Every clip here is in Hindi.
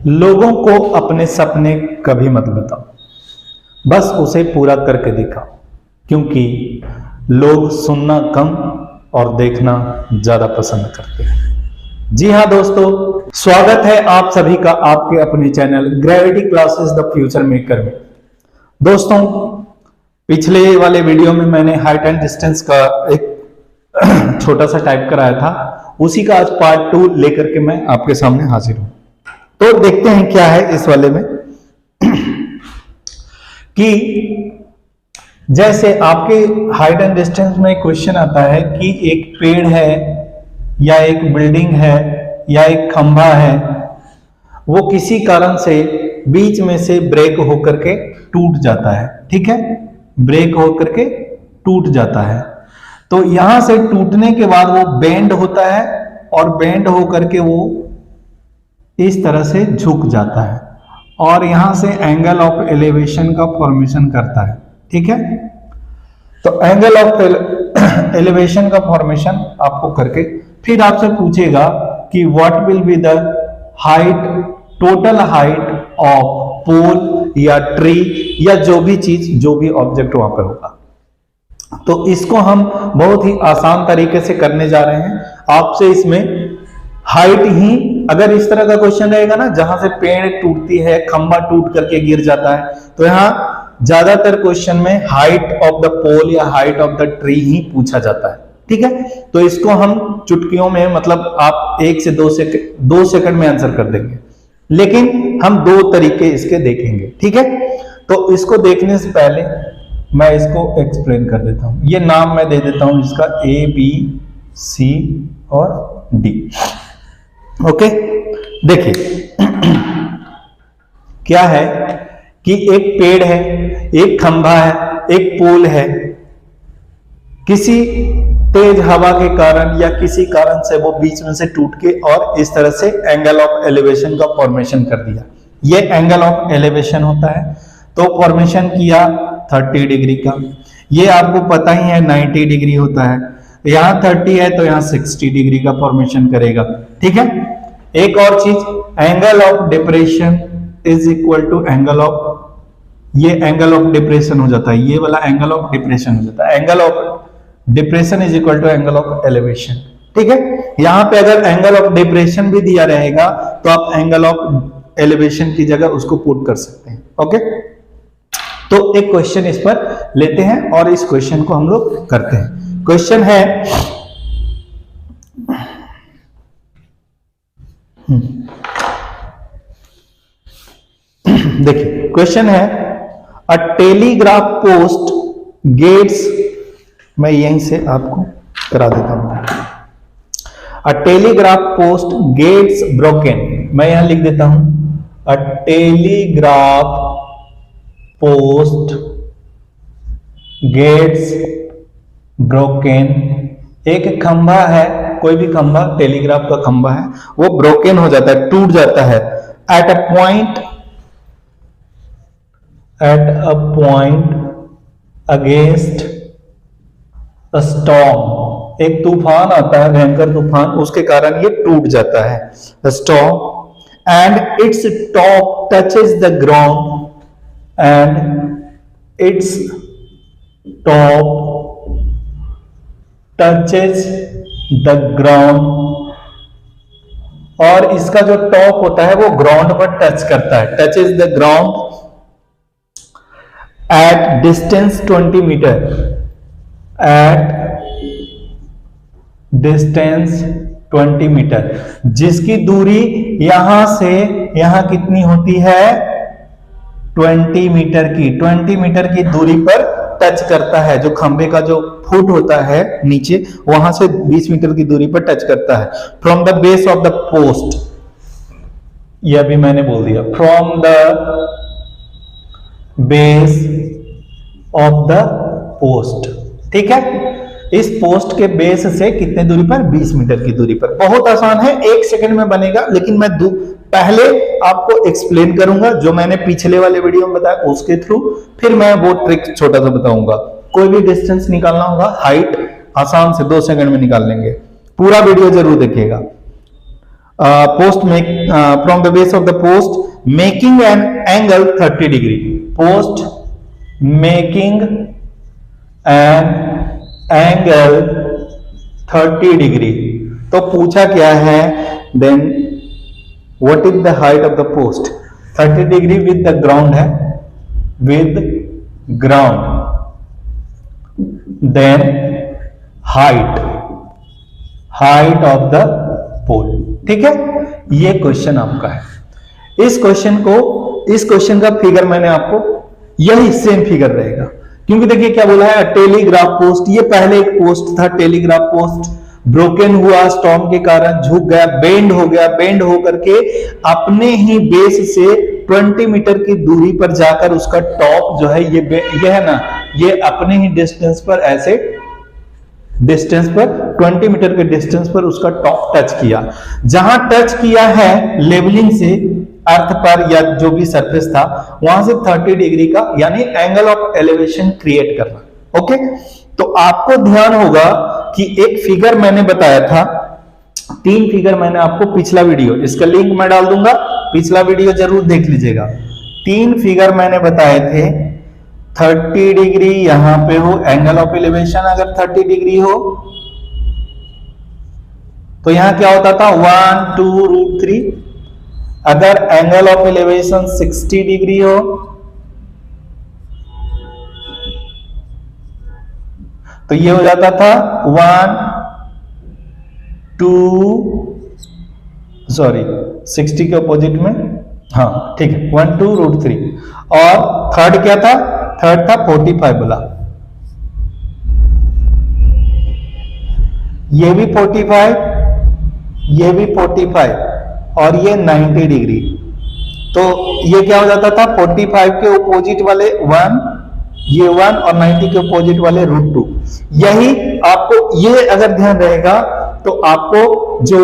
लोगों को अपने सपने कभी मत बताओ, बस उसे पूरा करके दिखाओ, क्योंकि लोग सुनना कम और देखना ज्यादा पसंद करते हैं। जी हाँ दोस्तों, स्वागत है आप सभी का आपके अपने channel gravity classes the future maker में। दोस्तों, पिछले वाले वीडियो में मैंने हाइट एंड डिस्टेंस का एक छोटा सा टाइप कराया था, उसी का आज पार्ट 2 लेकर के मैं आपके सामने हाजिर हूं। तो देखते हैं क्या है इस वाले में कि जैसे आपके हाइट एंड डिस्टेंस में क्वेश्चन आता है कि एक पेड़ है या एक बिल्डिंग है या एक खंभा है, वो किसी कारण से बीच में से ब्रेक होकर के टूट जाता है। ठीक है, ब्रेक होकर के टूट जाता है। तो यहां से टूटने के बाद वो बेंड होता है और बेंड होकर के वो इस तरह से झुक जाता है और यहां से एंगल ऑफ एलिवेशन का फॉर्मेशन करता है। ठीक है, तो एंगल ऑफ एलिवेशन का फॉर्मेशन आपको करके फिर आपसे पूछेगा कि what will be the height, total height of pole या ट्री या जो भी चीज, जो भी ऑब्जेक्ट वहां पे होगा। तो इसको हम बहुत ही आसान तरीके से करने जा रहे हैं। आपसे इसमें हाइट ही, अगर इस तरह का क्वेश्चन रहेगा ना जहां से पेड़ टूटती है, खंभा टूट करके गिर जाता है, तो यहां ज्यादातर क्वेश्चन में हाइट ऑफ द पोल या हाइट ऑफ द ट्री ही पूछा जाता है। ठीक है, तो इसको हम चुटकियों में, मतलब आप 1 से 2 सेकंड में आंसर कर देंगे, लेकिन हम 2 तरीके इसके देखेंगे। ठीक है, तो इसको देखने से पहले मैं इसको एक्सप्लेन कर देता हूं। ये नाम मैं दे देता हूं इसका ABC और D। ओके, देखिए क्या है कि एक पेड़ है, एक खंभा है, एक पोल है। किसी तेज हवा के कारण या किसी कारण से वो बीच में से टूट के और इस तरह से एंगल ऑफ एलिवेशन का फॉर्मेशन कर दिया। ये एंगल ऑफ एलिवेशन होता है। तो फॉर्मेशन किया 30 डिग्री का, ये आपको पता ही है 90 डिग्री होता है। यहां 30 है तो यहां 60 डिग्री का फॉर्मेशन करेगा। ठीक है, एक और चीज, angle of depression is equal to angle of, ये एंगल ऑफ डिप्रेशन हो जाता है, ये वाला एंगल ऑफ डिप्रेशन हो जाता है। Angle of depression is equal to angle of elevation. ठीक है, यहां पे अगर एंगल ऑफ डिप्रेशन भी दिया रहेगा तो आप एंगल ऑफ एलिवेशन की जगह उसको पुट कर सकते हैं। ओके, तो एक क्वेश्चन इस पर लेते हैं और इस क्वेश्चन को हम लोग करते हैं। क्वेश्चन है, देखिए क्वेश्चन है, अ टेलीग्राफ पोस्ट गेट्स, मैं यहीं से आपको करा देता हूं। A telegraph post gets broken, मैं यहां लिख देता हूं, a telegraph post gets broken. एक खंभा है, कोई भी खंभा, टेलीग्राफ का खंभा है, वो ब्रोकन हो जाता है, टूट जाता है। Eight a point against a storm, एक तूफान आता है, भयंकर तूफान, उसके कारण ये टूट जाता है। Storm and its top touches the ground, and its top touches the ground, और इसका जो टॉप होता है वो ग्राउंड पर टच करता है। Touches the ground at distance 20 metre, at distance 20 metre, जिसकी दूरी यहां से यहां कितनी होती है, 20 मीटर की। 20 मीटर की दूरी पर टच करता है, जो खंबे का जो फुट होता है नीचे, वहां से 20 मीटर की दूरी पर टच करता है। From the base of the post, यह भी मैंने बोल दिया, from the base of the post. ठीक है, इस पोस्ट के बेस से कितने दूरी पर, 20 मीटर की दूरी पर। बहुत आसान है, 1 सेकंड में बनेगा, लेकिन मैं पहले आपको एक्सप्लेन करूंगा जो मैंने पिछले वाले वीडियो में बताया उसके थ्रू, फिर मैं वो ट्रिक छोटा सा बताऊंगा। कोई भी डिस्टेंस निकालना होगा, हाइट आसान से 2 सेकंड में निकाल लेंगे। पूरा वीडियो जरूर देखिएगा। post make from the base of the post making an angle 30 degree. Post making an angle 30 degree. तो पूछा क्या है, then what is the height of the post? 30 degree with the ground है, with ground. Then height of the pole. ठीक है, ये क्वेश्चन आपका है। इस क्वेश्चन का फिगर मैंने आपको, यही सेम फिगर रहेगा, क्योंकि देखिए क्या बोला है, टेलीग्राफ पोस्ट। ये पहले एक पोस्ट था, टेलीग्राफ पोस्ट ब्रोकन हुआ, स्टॉर्म के कारण झुक गया, बेंड हो गया, बेंड होकर के अपने ही बेस से 20 मीटर की दूरी पर जाकर उसका टॉप जो है ये है ना, ये अपने ही डिस्टेंस पर, ऐसे डिस्टेंस पर 20 मीटर के डिस्टेंस पर उसका टॉप टच किया। जहां टच किया है लेवलिंग से अर्थ पर या जो भी सरफेस था, वहां से 30 डिग्री का यानी एंगल ऑफ एलिवेशन क्रिएट करना। ओके, तो आपको ध्यान होगा कि एक फिगर मैंने बताया था, 3 फिगर मैंने आपको पिछला वीडियो, इसका लिंक मैं डाल दूंगा, पिछला वीडियो जरूर देख लीजिएगा। 3 फिगर मैंने बताए थे, 30 डिग्री यहां पे हो, एंगल ऑफ एलिवेशन अगर 30 डिग्री हो तो यहां क्या होता था 1 2 √3। अगर एंगल ऑफ एलिवेशन 60 डिग्री हो तो ये हो जाता था 60 के अपोजिट में, हाँ ठीक है, 1 2 √3। और थर्ड क्या था, थर्ड था 45 बोला, ये भी 45, ये भी 45 और ये 90 डिग्री। तो ये क्या हो जाता था 45 के अपोजिट वाले 1, ये 1 और 90 के अपोजिट वाले √2। यही आपको, ये अगर ध्यान रहेगा तो आपको जो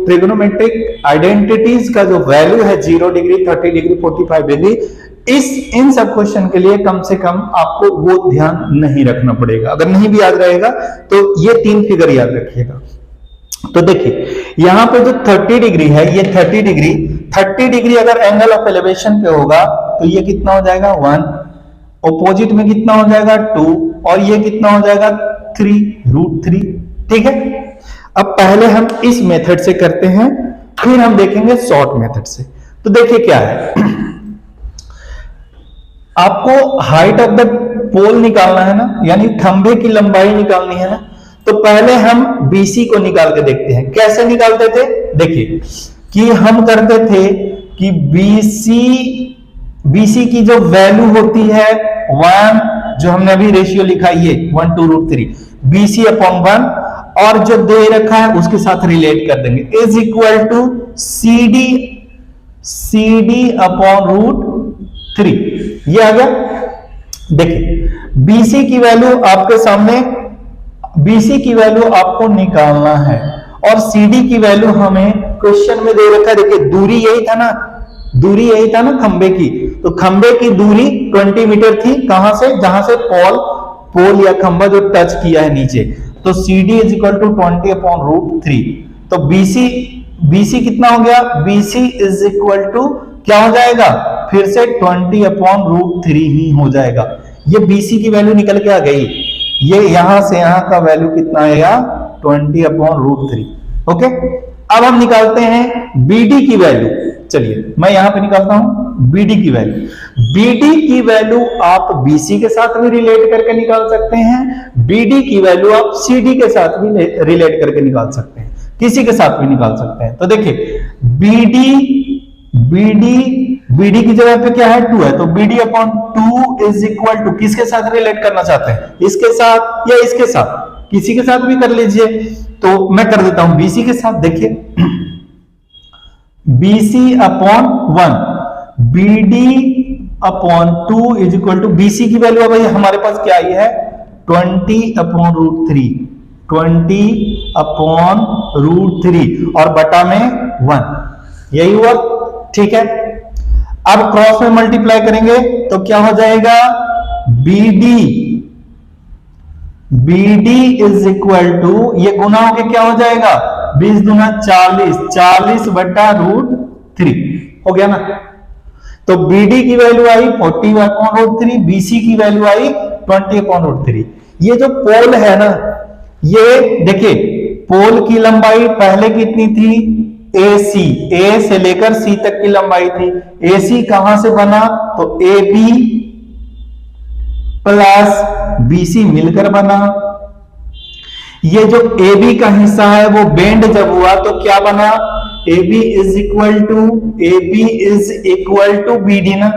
ट्रिग्नोमेट्रिक आइडेंटिटीज का जो वैल्यू है 0 डिग्री, 30 डिग्री, 45 डिग्री, इन सब क्वेश्चन के लिए कम से कम आपको वो ध्यान नहीं रखना पड़ेगा। अगर नहीं भी याद रहेगा तो ये 3 फिगर याद रखिएगा। तो देखिए यहां पे जो 30 डिग्री है, ये 30 डिग्री अगर एंगल ऑफ एलिवेशन पे होगा तो ये कितना हो जाएगा 1, ऑपोजिट में कितना हो जाएगा 2 और ये कितना हो जाएगा 3 √3। ठीक है, अब पहले हम इस मेथड से करते हैं, फिर हम देखेंगे शॉर्ट मेथड से। तो देखिए क्या है, आपको हाइट ऑफ द पोल निकालना है ना, यानी खंभे की लंबाई निकालनी है ना। तो पहले हम BC को निकाल के देखते हैं। कैसे निकालते थे, देखिए कि हम करते थे कि BC की जो वैल्यू होती है 1, जो हमने अभी रेशियो लिखा ये 1 2 √3, BC/1 और जो दे रखा है उसके साथ रिलेट कर देंगे, इज इक्वल टू CD/√3। ये आ गया। देखिए BC की वैल्यू आपके सामने, BC की वैल्यू आपको निकालना है और CD की वैल्यू हमें क्वेश्चन में दे रखा है। देखिए दूरी यही था ना खंबे की, तो खंबे की दूरी 20 मीटर थी। कहां से, जहां से पोल या खंबा जो टच किया है नीचे, तो CD = 20/√3। तो BC कितना हो गया, BC = क्या हो जाएगा, फिर से 20/√3 ही हो जाएगा। ये BC की वैल्यू निकल के आ गई। ये यहां से यहां का वैल्यू कितना आएगा 20/√3। ओके, अब हम निकालते हैं BD की वैल्यू। चलिए मैं यहां पे निकालता हूं BD की वैल्यू। BD की वैल्यू आप BC के साथ भी रिलेट करके निकाल सकते हैं, BD की वैल्यू आप CD के साथ भी रिलेट करके निकाल सकते हैं, किसी के साथ भी निकाल सकते हैं। तो देखिए BD की जगह पे क्या है 2 है, तो BD/2 इज इक्वल टू, किसके साथ रिलेट करना चाहते हैं, इसके साथ या इसके साथ, किसी के साथ भी कर लीजिए। तो मैं कर देता हूं BC के साथ। देखिए BC/1, BD/2 is equal to, BC की वैल्यू अब हमारे पास क्या आई है 20/√3, 20/√3 और बटा में 1, यही हुआ। ठीक है, अब क्रॉस में मल्टीप्लाई करेंगे तो क्या हो जाएगा, BD इज इक्वल टू, ये गुना होके क्या हो जाएगा 20 दूना 40, 40/√3 हो गया ना। तो BD की वैल्यू आई 40/√3, BC की वैल्यू आई 20/√3। ये जो पोल है ना, ये देखिए पोल की लंबाई पहले कितनी थी, AC, A से लेकर C तक की लंबाई थी। AC कहां से बना, तो AB प्लस BC मिलकर बना। ये जो AB का हिस्सा है वो बेंड जब हुआ तो क्या बना, AB is equal to BD ना,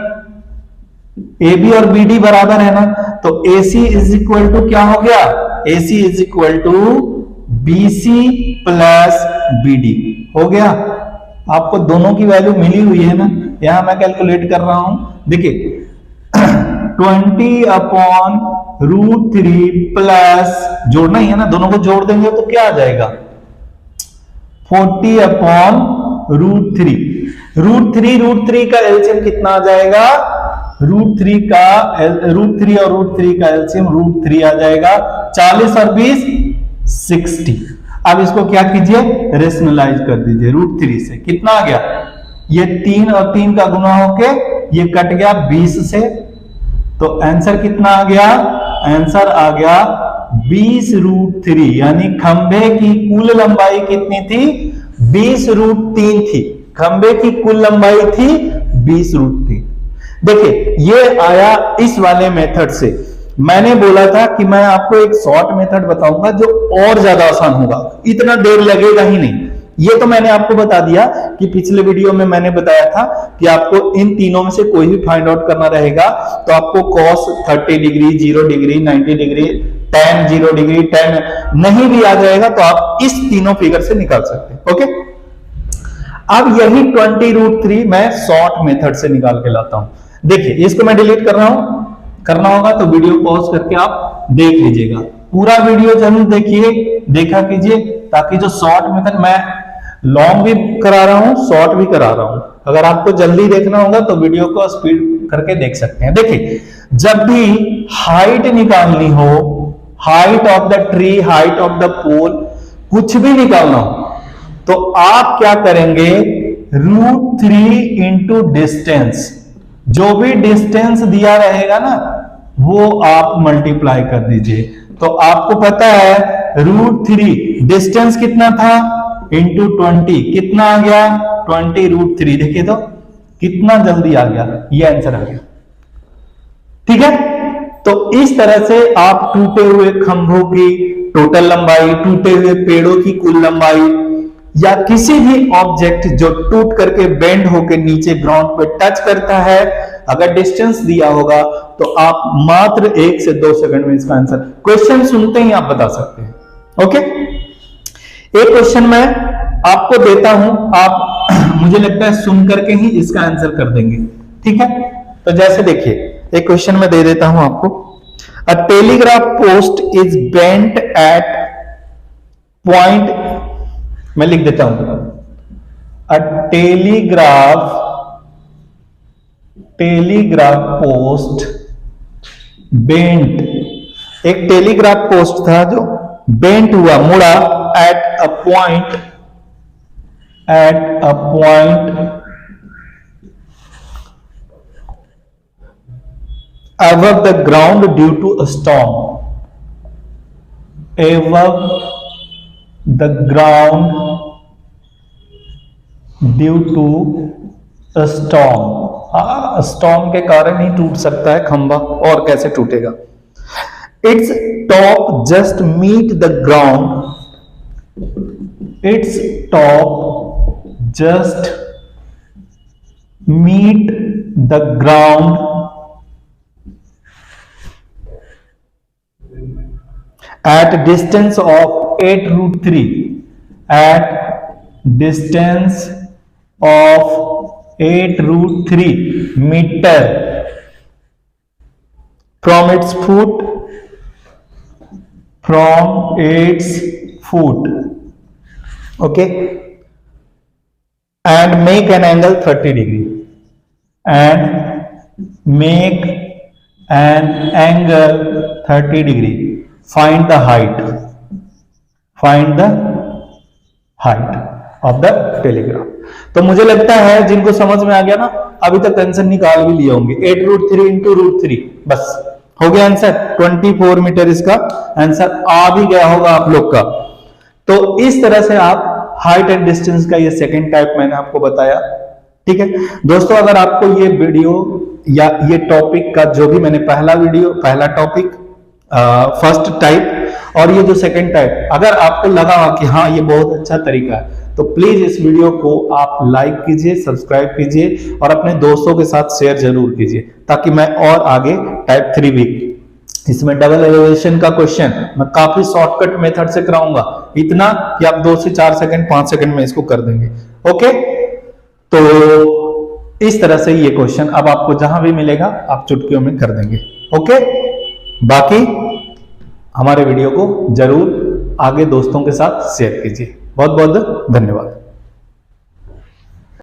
AB और BD बराबर है ना, तो AC इज इक्वल टू क्या हो गया, AC is equal to BC plus BD हो गया। आपको दोनों की वैल्यू मिली हुई है ना, यहां मैं कैलकुलेट कर रहा हूं, देखिए 20/√3 प्लस जोड़ना ही है ना, दोनों को जोड़ देंगे तो क्या आ जाएगा 40/√3। √3 का एलसीएम कितना आ जाएगा, √3 और √3 का एलसीएम √3 आ जाएगा। 40 और 20 60। अब इसको क्या कीजिए, रेशनलाइज कर दीजिए। √3 से कितना आ गया, ये 3 और 3 का गुना होके ये कट गया 20 से, तो आंसर कितना आ गया, आंसर आ गया 20√3। यानी खंबे की कुल लंबाई कितनी थी, 20√3 थी। खंबे की कुल लंबाई थी 20√3। देखिए ये आया इस वाले मेथड से। मैंने बोला था कि मैं आपको एक शॉर्ट मेथड बताऊंगा जो और ज्यादा आसान होगा, इतना देर लगेगा ही नहीं। ये तो मैंने आपको बता दिया कि पिछले वीडियो में मैंने बताया था कि आपको इन तीनों में से कोई भी फाइंड आउट करना रहेगा, तो आपको cos 30 degree, 0 degree, 90 degree, tan 0 degree, tan नहीं भी आ जाएगा तो आप इस तीनों फिगर से निकाल सकते हैं। ओके, अब यही 20√3 मैं शॉर्ट मेथड से निकाल के लाता हूं। देखिए इसको मैं डिलीट कर रहा हूं, करना होगा तो वीडियो पॉज करके आप देख लीजिएगा, पूरा वीडियो जरूर देखिए, देखा कीजिए, ताकि जो शॉर्ट मेथड मैं लॉन्ग भी करा रहा हूं, शॉर्ट भी करा रहा हूं। अगर आपको जल्दी देखना होगा तो वीडियो को स्पीड करके देख सकते हैं। देखिए जब भी हाइट निकालनी हो, height of the tree, height of the pole, कुछ भी निकालना हो तो आप क्या करेंगे, √3 इंटू डिस्टेंस, जो भी डिस्टेंस दिया रहेगा ना वो आप मल्टीप्लाई कर दीजिए। तो आपको पता है √3 डिस्टेंस कितना था इंटू 20 कितना आ गया 20√3। देखिए तो कितना जल्दी आ गया, ये आंसर आ गया। ठीक है, तो इस तरह से आप टूटे हुए खंभों की टोटल लंबाई, टूटे हुए पेड़ों की कुल लंबाई, या किसी भी ऑब्जेक्ट जो टूट करके बेंड होकर नीचे ग्राउंड पे टच करता है, अगर डिस्टेंस दिया होगा तो आप मात्र 1 से 2 सेकंड में इसका आंसर क्वेश्चन सुनते ही आप बता सकते हैं। ओके, एक क्वेश्चन मैं आपको देता हूं, आप मुझे लगता है सुन करके ही इसका आंसर कर देंगे। ठीक है, तो जैसे देखिए एक क्वेश्चन मैं दे देता हूं आपको। A telegraph post is bent at point, मैं लिख देता हूं, अ टेलीग्राफ पोस्ट बेंट, एक टेलीग्राफ पोस्ट था जो बेंट हुआ, मुड़ा, at a point above the ground due to a storm, above the ground due to a storm। Storm के कारण ही टूट सकता है खंभा, और कैसे टूटेगा। Its top just meet the ground, its top just meet the ground at distance of 8√3, at distance of 8√3 meter from its foot, okay, and make an angle 30 degree, and make an angle 30 degree, find the height, height of the telegraph. तो मुझे लगता है जिनको समझ में आ गया ना, अभी तक आंसर निकाल भी लिए होंगे। 8√3 इंटू √3, बस हो गया आंसर। 24 मीटर इसका आंसर आ भी गया होगा आप लोग का। तो इस तरह से आप हाइट एंड डिस्टेंस का ये सेकेंड टाइप मैंने आपको बताया। ठीक है दोस्तों, अगर आपको ये वीडियो या ये टॉपिक का जो भी मैंने पहला टॉपिक फर्स्ट टाइप और ये जो सेकंड टाइप, अगर आपको लगा कि हाँ ये बहुत अच्छा तरीका है, तो प्लीज इस वीडियो को आप लाइक कीजिए, सब्सक्राइब कीजिए और अपने दोस्तों के साथ शेयर जरूर कीजिए, ताकि मैं और आगे टाइप 3 भी, इसमें डबल एलिवेशन का क्वेश्चन मैं काफी शॉर्टकट मेथड से कराऊंगा, इतना कि आप 2 से 4 सेकंड 5 सेकंड में इसको कर देंगे। ओके, तो इस तरह से ये क्वेश्चन अब आपको जहां भी मिलेगा आप चुटकियों में कर देंगे। ओके, बाकी हमारे वीडियो को जरूर आगे दोस्तों के साथ शेयर कीजिए। बहुत बहुत धन्यवाद।